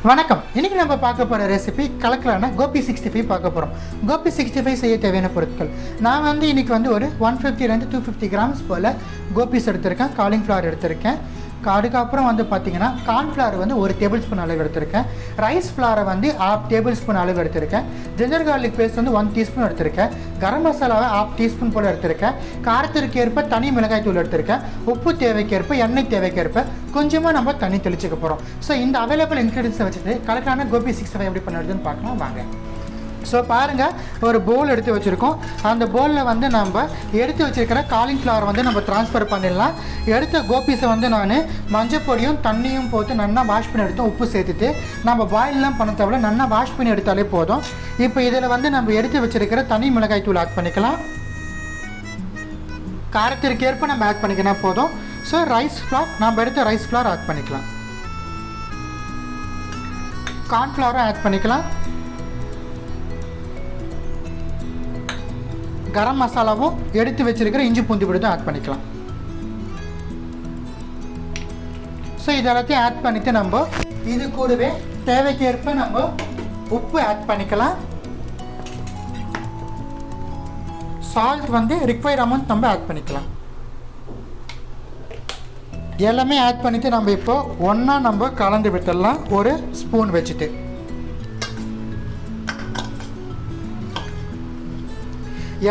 வணக்கம். இன்னைக்கு நம்ம பார்க்க போகிற ரெசிபி கலக்கலான கோபி 65 பார்க்க போகிறோம். கோபி 65 செய்ய தேவையான பொருட்கள் நான் இன்னைக்கு ஒரு 150 to 250 கிராம்ஸ் போல் கோபிஸ் எடுத்திருக்கேன். காலிஃப்ளவர் எடுத்திருக்கேன். அதுக்கப்புறம் பார்த்தீங்கன்னா கார்ன்ஃப்ளவர் ஒரு டேபிள் ஸ்பூன் அளவு எடுத்திருக்கேன். ரைஸ் ஃப்ளாரை ½ டேபிள் ஸ்பூன் அளவு எடுத்திருக்கேன். ஜிஞ்சர் கார்லிக் பேஸ்ட் 1 டீஸ்பூன் எடுத்திருக்கேன். கரம் மசாலாவை ½ டீஸ்பூன் போல் எடுத்திருக்கேன். காரத்திற்கு ஏற்ப தனி மிளகாய் தூள் எடுத்திருக்கேன். உப்பு தேவைக்கேற்ப, எண்ணெய் தேவைக்கேற்ப கொஞ்சமாக நம்ம தண்ணி தெளிச்சுக்க போகிறோம். ஸோ இந்த அவைலபிள் இன்க்ரீடியன்ஸை வச்சுட்டு கலக்கான கோபி 65 எப்படி பண்ணுறதுன்னு பார்க்கலாம் வாங்க. ஸோ பாருங்கள், ஒரு பவுல் எடுத்து வச்சுருக்கோம். அந்த பவுலில் நம்ம எடுத்து வச்சுருக்கிற காலிஃப்ளவர் நம்ம ட்ரான்ஸ்ஃபர் பண்ணிடலாம். எடுத்த கோபிஸை நான் மஞ்சள் பொடியும் தண்ணியும் போட்டு நல்லா வாஷ் பண்ணி எடுத்தோம். உப்பு சேர்த்துட்டு நம்ம பாயிலெலாம் பண்ண தேவை, நல்லா வாஷ் பண்ணி எடுத்தாலே போதும். இப்போ இதில் நம்ம எடுத்து வச்சுருக்கிற தனி மிளகாய் தூள் ஆட் பண்ணிக்கலாம். காரத்திற்கு ஏற்ப நம்ம ஆட் பண்ணிக்கினா போதும். ஸோ ரைஸ் ஃப்ளார், நம்ம எடுத்த ரைஸ் ஃப்ளார் ஆட் பண்ணிக்கலாம். கார்ன்ஃப்ளவரும் ஆட் பண்ணிக்கலாம். கரம் மசாலாவும் எடுத்து வச்சிருக்கிற இஞ்சி பூண்டு விழுதும் ஆட் பண்ணிக்கலாம். ஸோ இதெல்லாத்தையும் ஆட் பண்ணிவிட்டு நம்ம இது கூடவே தேவைக்கேற்ப நம்ம உப்பு ஆட் பண்ணிக்கலாம். சால்ட் ரிக்வயர் அமௌண்ட் நம்ம ஆட் பண்ணிக்கலாம். எல்லாமே ஆட் பண்ணிவிட்டு நம்ம இப்போ ஒன்றா நம்ம கலந்து விட்டுடலாம். ஒரு ஸ்பூன் வச்சுட்டு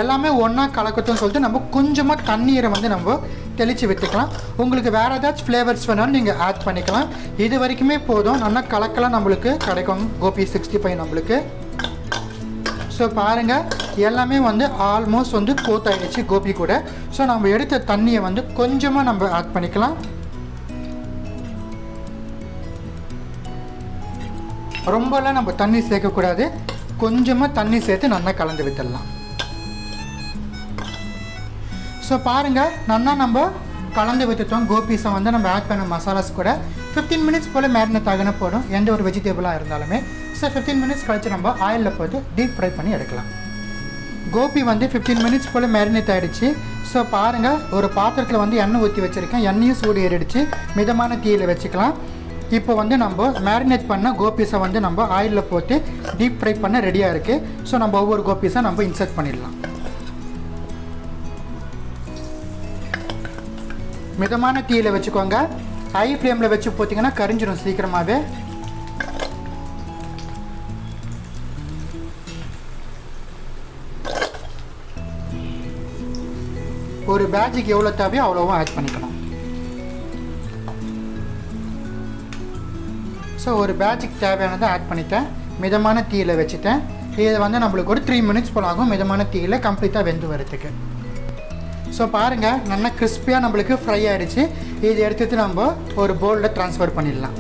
எல்லாமே ஒன்றா கலக்கட்டும்னு சொல்லிட்டு நம்ம கொஞ்சமாக தண்ணீரை நம்ம தெளித்து விட்டுக்கலாம். உங்களுக்கு வேறு ஏதாச்சும் ஃப்ளேவர்ஸ் வேணாலும் நீங்கள் ஆட் பண்ணிக்கலாம். இது வரைக்குமே போதும். நல்லா கலக்கலாம் நம்மளுக்கு கிடைக்கும் கோபி 65 நம்மளுக்கு. ஸோ பாருங்கள், எல்லாமே ஆல்மோஸ்ட் கோட் ஆகிடுச்சு கோபி கூட. ஸோ நம்ம எடுத்த தண்ணியை கொஞ்சமாக நம்ம ஆட் பண்ணிக்கலாம். ரொம்பலாம் நம்ம தண்ணி சேர்க்கக்கூடாது. கொஞ்சமாக தண்ணி சேர்த்து நல்லா கலந்து விட்டுடலாம். ஸோ பாருங்கள், நல்லா நம்ம கலந்து விட்டுட்டோம். கோபிஸை நம்ம ஆட் பண்ண மசாலாஸ் கூட 15 மினிட்ஸ் போல் மேரினேட் ஆகின போடும், எந்த ஒரு வெஜிடபிளாக இருந்தாலுமே. ஸோ 15 மினிட்ஸ் கழிச்சு நம்ம ஆயிலில் போட்டு டீப் ஃப்ரை பண்ணி எடுக்கலாம். கோபி 15 மினிட்ஸ் போல் மேரினேட் ஆகிடுச்சு. ஸோ பாருங்கள், ஒரு பாத்திரத்தில் எண்ணெய் ஊற்றி வச்சுருக்கேன். எண்ணெயும் சூடு ஏறிடுச்சு. மிதமான தீயில் வச்சுக்கலாம். இப்போ நம்ம மேரினேட் பண்ண கோபிஸை நம்ம ஆயிலில் போட்டு டீப் ஃப்ரை பண்ண ரெடியாக இருக்குது. ஸோ நம்ம ஒவ்வொரு கோபிஸை நம்ம இன்சர்ட் பண்ணிடலாம். மிதமான தீயில் வச்சுக்கோங்க. ஹை ஃப்ளேமில் வச்சு போட்டிங்கன்னா கரிஞ்சிடும் சீக்கிரமாகவே. ஒரு பேட்சுக்கு எவ்வளோ தேவையோ அவ்வளோவும் ஆட் பண்ணிக்கணும். ஸோ ஒரு பேட்சுக்கு தேவையானதை ஆட் பண்ணிட்டேன். மிதமான தீயில் வச்சுட்டேன். இது நம்மளுக்கு ஒரு 3 மினிட்ஸ் போல் ஆகும் மிதமான தீயில் கம்ப்ளீட்டாக வெந்து வரதுக்கு. ஸோ பாருங்கள், நல்லா கிறிஸ்பியாக நம்மளுக்கு ஃப்ரை ஆகிடுச்சு. இது எடுத்துகிட்டு நம்ம ஒரு பவுலில் ட்ரான்ஸ்ஃபர் பண்ணிடலாம்.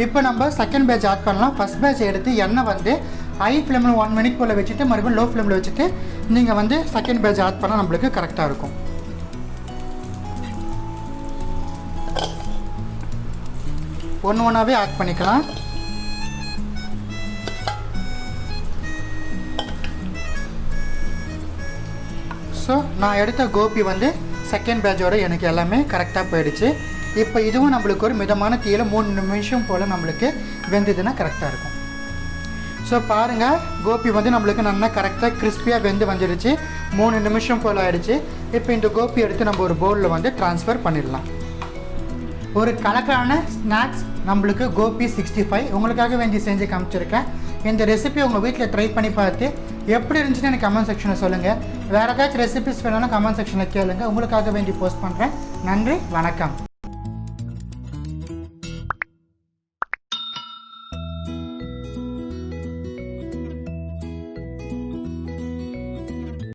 இப்போ நம்ம செகண்ட் பேட்ச் ஆட் பண்ணலாம். ஃபஸ்ட் பேட்ச் எடுத்து எண்ணெய் ஹை ஃப்ளேமில் 1 மினிட் போல் வச்சுட்டு மறுபடியும் லோ ஃப்ளேமில் வச்சுட்டு நீங்கள் செகண்ட் பேட்ச் ஆட் பண்ணால் நம்மளுக்கு கரெக்டாக இருக்கும். ஒன்றாவே ஆட் பண்ணிக்கலாம். ஸோ நான் எடுத்த கோபி செகண்ட் பேட்சோட எனக்கு எல்லாமே கரெக்டாக போயிடுச்சு. இப்போ இதுவும் நம்மளுக்கு ஒரு மிதமான தீயில் 3 நிமிஷம் போல் நம்மளுக்கு வெந்ததுன்னா கரெக்டாக இருக்கும். ஸோ பாருங்கள், கோபி நம்மளுக்கு நல்லா கரெக்டாக கிறிஸ்பியாக வெந்து வந்துடுச்சு. 3 நிமிஷம் போல் ஆகிடுச்சு. இப்போ இந்த கோபி எடுத்து நம்ம ஒரு பவுலில் ட்ரான்ஸ்ஃபர் பண்ணிடலாம். ஒரு கலக்கான ஸ்நாக்ஸ் நம்மளுக்கு கோபி 65 உங்களுக்காக வேண்டி செஞ்சு காமிச்சிருக்கேன். இந்த ரெசிபி உங்கள் வீட்டில் ட்ரை பண்ணி பார்த்து எப்படி இருந்துச்சுன்னு எனக்கு கமெண்ட் செக்ஷனில் சொல்லுங்கள். வேறு ஏதாச்சும் ரெசிபிஸ் வேணும்னா கமெண்ட் செக்ஷனில் கேளுங்கள். உங்களுக்காக வேண்டி போஸ்ட் பண்ணுறேன். நன்றி, வணக்கம்.